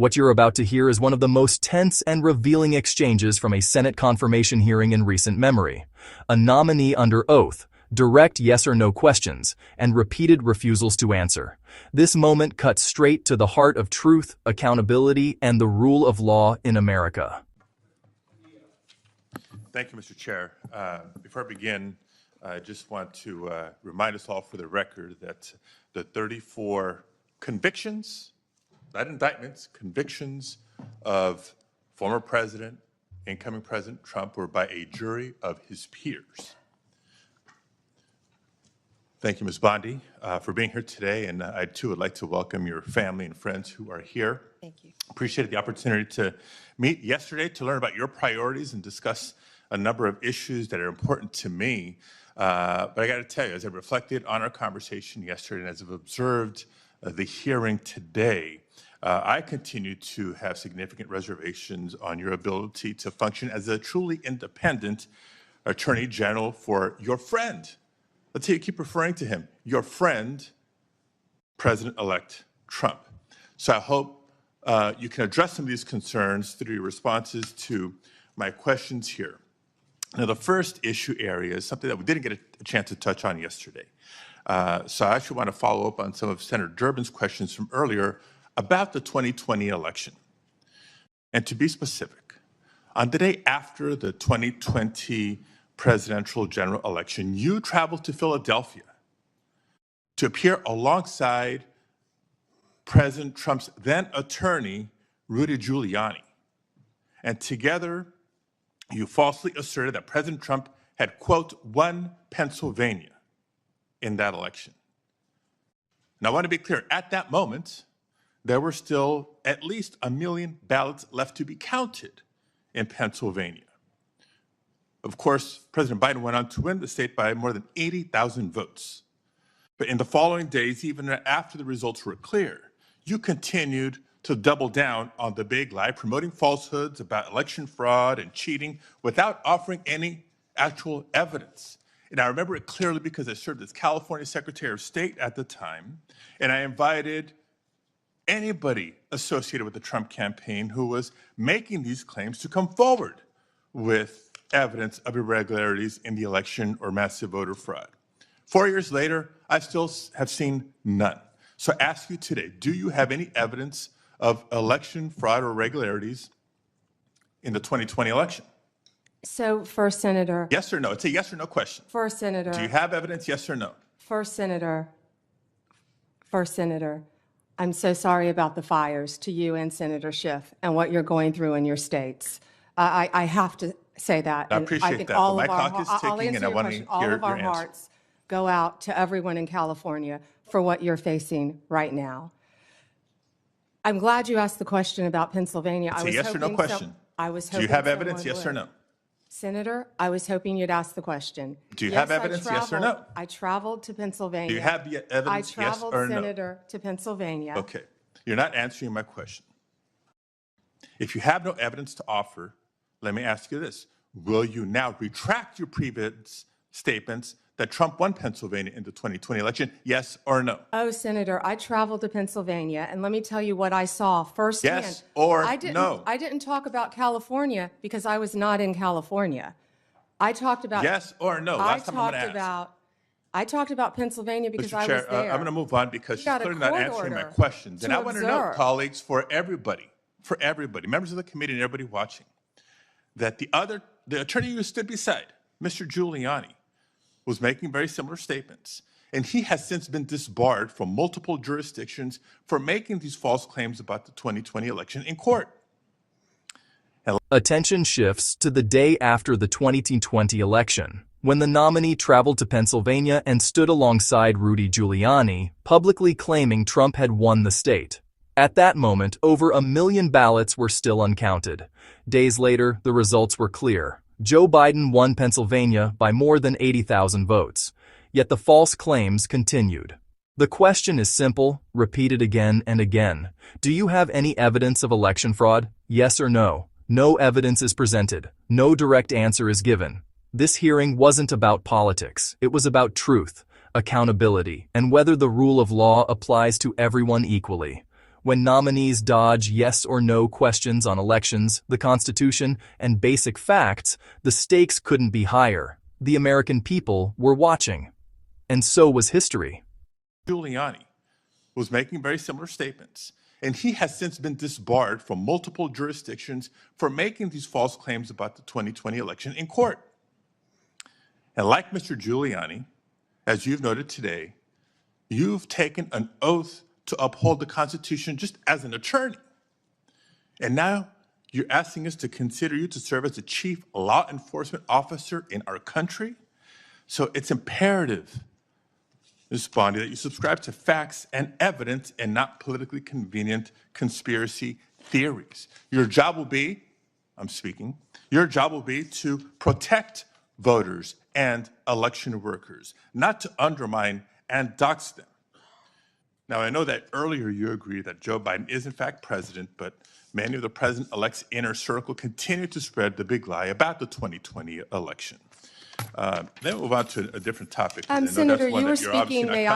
What you're about to hear is one of the most tense and revealing exchanges from a Senate confirmation hearing in recent memory. A nominee under oath, direct yes or no questions, and repeated refusals to answer. This moment cuts straight to the heart of truth, accountability, and the rule of law in America. Thank you, Mr. Chair. Before I begin, I just want to remind us all for the record that the 34 convictions, not indictments, convictions of former President, incoming President Trump were by a jury of his peers. Thank you, Ms. Bondi, for being here today, and I too would like to welcome your family and friends who are here. Thank you. Appreciated the opportunity to meet yesterday to learn about your priorities and discuss a number of issues that are important to me. But I got to tell you, as I reflected on our conversation yesterday and as I've observed the hearing today, I continue to have significant reservations on your ability to function as a truly independent Attorney General for your friend. Let's say you keep referring to him, your friend, President-elect Trump. So I hope you can address some of these concerns through your responses to my questions here. Now, the first issue area is something that we didn't get a chance to touch on yesterday. So I actually want to follow up on some of Senator Durbin's questions from earlier about the 2020 election. And to be specific, on the day after the 2020 presidential general election, you traveled to Philadelphia to appear alongside President Trump's then attorney, Rudy Giuliani. And together, you falsely asserted that President Trump had, quote, won Pennsylvania in that election. Now, I want to be clear, at that moment, there were still at least 1 million ballots left to be counted in Pennsylvania. Of course, President Biden went on to win the state by more than 80,000 votes. But in the following days, even after the results were clear, you continued to double down on the big lie, promoting falsehoods about election fraud and cheating without offering any actual evidence. And I remember it clearly because I served as California Secretary of State at the time, and I invited anybody associated with the Trump campaign who was making these claims to come forward with evidence of irregularities in the election or massive voter fraud. 4 years later, I still have seen none. So I ask you today, do you have any evidence of election fraud or irregularities in the 2020 election? So, First Senator. Yes or no? It's a yes or no question. First Senator. Do you have evidence, yes or no? First Senator. I'm so sorry about the fires to you and Senator Schiff and what you're going through in your states. I have to say that. I appreciate that. But my clock is I'll ticking, answer and I your want to question. hear All of your our answer. hearts go out to everyone in California for what you're facing right now. I'm glad you asked the question about Pennsylvania. It's a yes or no question. Do you have evidence, yes or no? Senator, I was hoping you'd ask the question. Do you have evidence, yes or no? I traveled to Pennsylvania. Do you have evidence, yes or no? I traveled, Senator, to Pennsylvania. Okay. You're not answering my question. If you have no evidence to offer, let me ask you this. Will you now retract your previous statements that Trump won Pennsylvania in the 2020 election, yes or no? Oh, Senator, I traveled to Pennsylvania, and let me tell you what I saw firsthand. Yes or no? I didn't talk about California because I was not in California. I talked about... Yes or no? Last time I'm going to ask. I talked about Pennsylvania because I was there. Mr. Chair, I'm going to move on because she's clearly not answering my questions. And I want to know, colleagues, for everybody, members of the committee and everybody watching, that the attorney who stood beside Mr. Giuliani was making very similar statements. And he has since been disbarred from multiple jurisdictions for making these false claims about the 2020 election in court. Attention shifts to the day after the 2020 election, when the nominee traveled to Pennsylvania and stood alongside Rudy Giuliani, publicly claiming Trump had won the state. At that moment, over 1 million ballots were still uncounted. Days later, the results were clear. Joe Biden won Pennsylvania by more than 80,000 votes. Yet the false claims continued. The question is simple, repeated again and again. Do you have any evidence of election fraud? Yes or no? No evidence is presented. No direct answer is given. This hearing wasn't about politics. It was about truth, accountability, and whether the rule of law applies to everyone equally. When nominees dodge yes or no questions on elections, the Constitution, and basic facts, the stakes couldn't be higher. The American people were watching. And so was history. Giuliani was making very similar statements, and he has since been disbarred from multiple jurisdictions for making these false claims about the 2020 election in court. And like Mr. Giuliani, as you've noted today, you've taken an oath to uphold the Constitution just as an attorney. And now you're asking us to consider you to serve as the chief law enforcement officer in our country. So it's imperative, Ms. Bondi, that you subscribe to facts and evidence and not politically convenient conspiracy theories. Your job will be, your job will be to protect voters and election workers, not to undermine and dox them. Now, I know that earlier you agreed that Joe Biden is in fact president, but many of the president-elect's inner circle continue to spread the big lie about the 2020 election. Then we'll move on to a different topic. Senator, you were speaking. May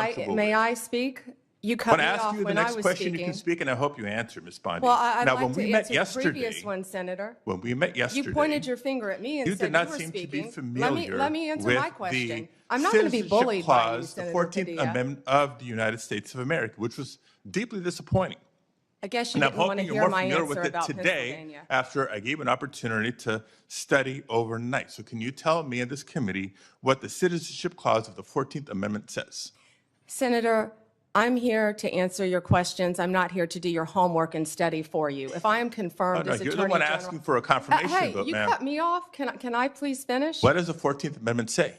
I speak? You cut me off when I was speaking. When I ask you the next question, you can speak, and I hope you answer, Ms. Bondi. Well, I'd like to answer the previous one, Senator. When we met yesterday, you pointed your finger at me and you said did not you were seem speaking. to be familiar Let me answer with my question. the I'm not going to be bullied by you, clause, the Senator 14th Padilla. Amendment of the United States of America, which was deeply disappointing. I guess you And I'm didn't want to hoping you're hear more my familiar answer with it about today Pennsylvania. after I gave an opportunity to study overnight. So can you tell me and this committee what the citizenship clause of the 14th Amendment says? Senator, I'm here to answer your questions. I'm not here to do your homework and study for you. If I am confirmed as Attorney You're the one General, asking for a confirmation hey, vote, you ma'am. cut me off. Can I please finish? What does the 14th Amendment say?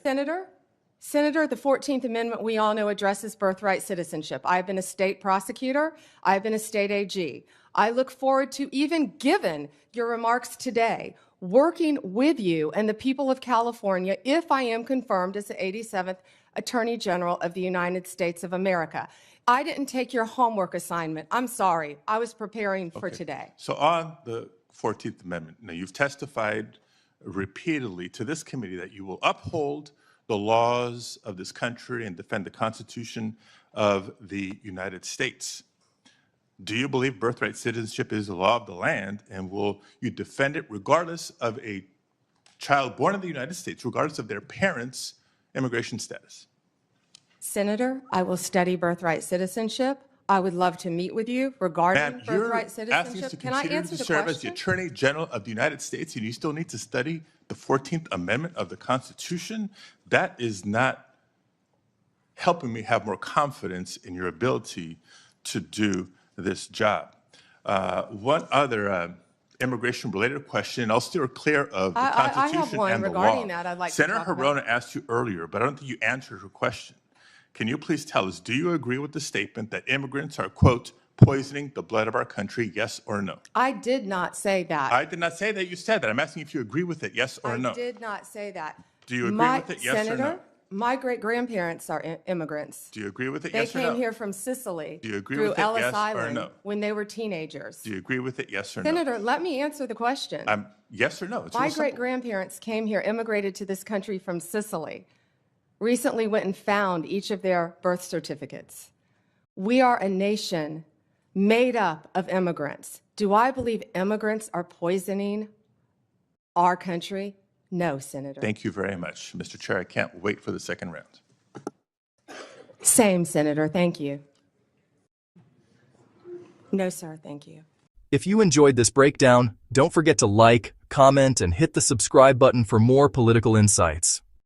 Senator, the 14th Amendment, we all know, addresses birthright citizenship. I've been a state prosecutor. I've been a state AG. I look forward to, even given your remarks today, working with you and the people of California if I am confirmed as the 87th Attorney General of the United States of America. I didn't take your homework assignment. I'm sorry. I was preparing for today. So on the 14th Amendment, now you've testified repeatedly to this committee that you will uphold the laws of this country and defend the Constitution of the United States. Do you believe birthright citizenship is the law of the land, and will you defend it regardless of a child born in the United States, regardless of their parents' immigration status? Senator, I will study birthright citizenship. I would love to meet with you regarding birthright citizenship. Can I answer the serve as the question? Attorney General of the United States, and you still need to study the 14th Amendment of the Constitution? That is not helping me have more confidence in your ability to do this job. One other immigration-related question, I'll steer clear of the Constitution I have one and the regarding law. that I'd like to Senator talk about. Hirona asked you earlier, but I don't think you answered her question. Can you please tell us, do you agree with the statement that immigrants are, quote, poisoning the blood of our country, yes or no? I did not say that. I did not say that you said that. I'm asking if you agree with it, yes or no. I did not say that. Do you agree with it, yes or no? My great-grandparents are immigrants. Do you agree with it, They yes or no? came here from Sicily Do you agree through with it, Ellis yes or Island no? when they were teenagers. Do you agree with it, yes or no? Senator, let me answer the question. Yes or no? It's My real simple. great-grandparents came here, immigrated to this country from Sicily, recently went and found each of their birth certificates. We are a nation made up of immigrants. Do I believe immigrants are poisoning our country? No, Senator. Thank you very much. Mr. Chair, I can't wait for the second round. Same, Senator. Thank you. No, sir. Thank you. If you enjoyed this breakdown, don't forget to like, comment, and hit the subscribe button for more political insights.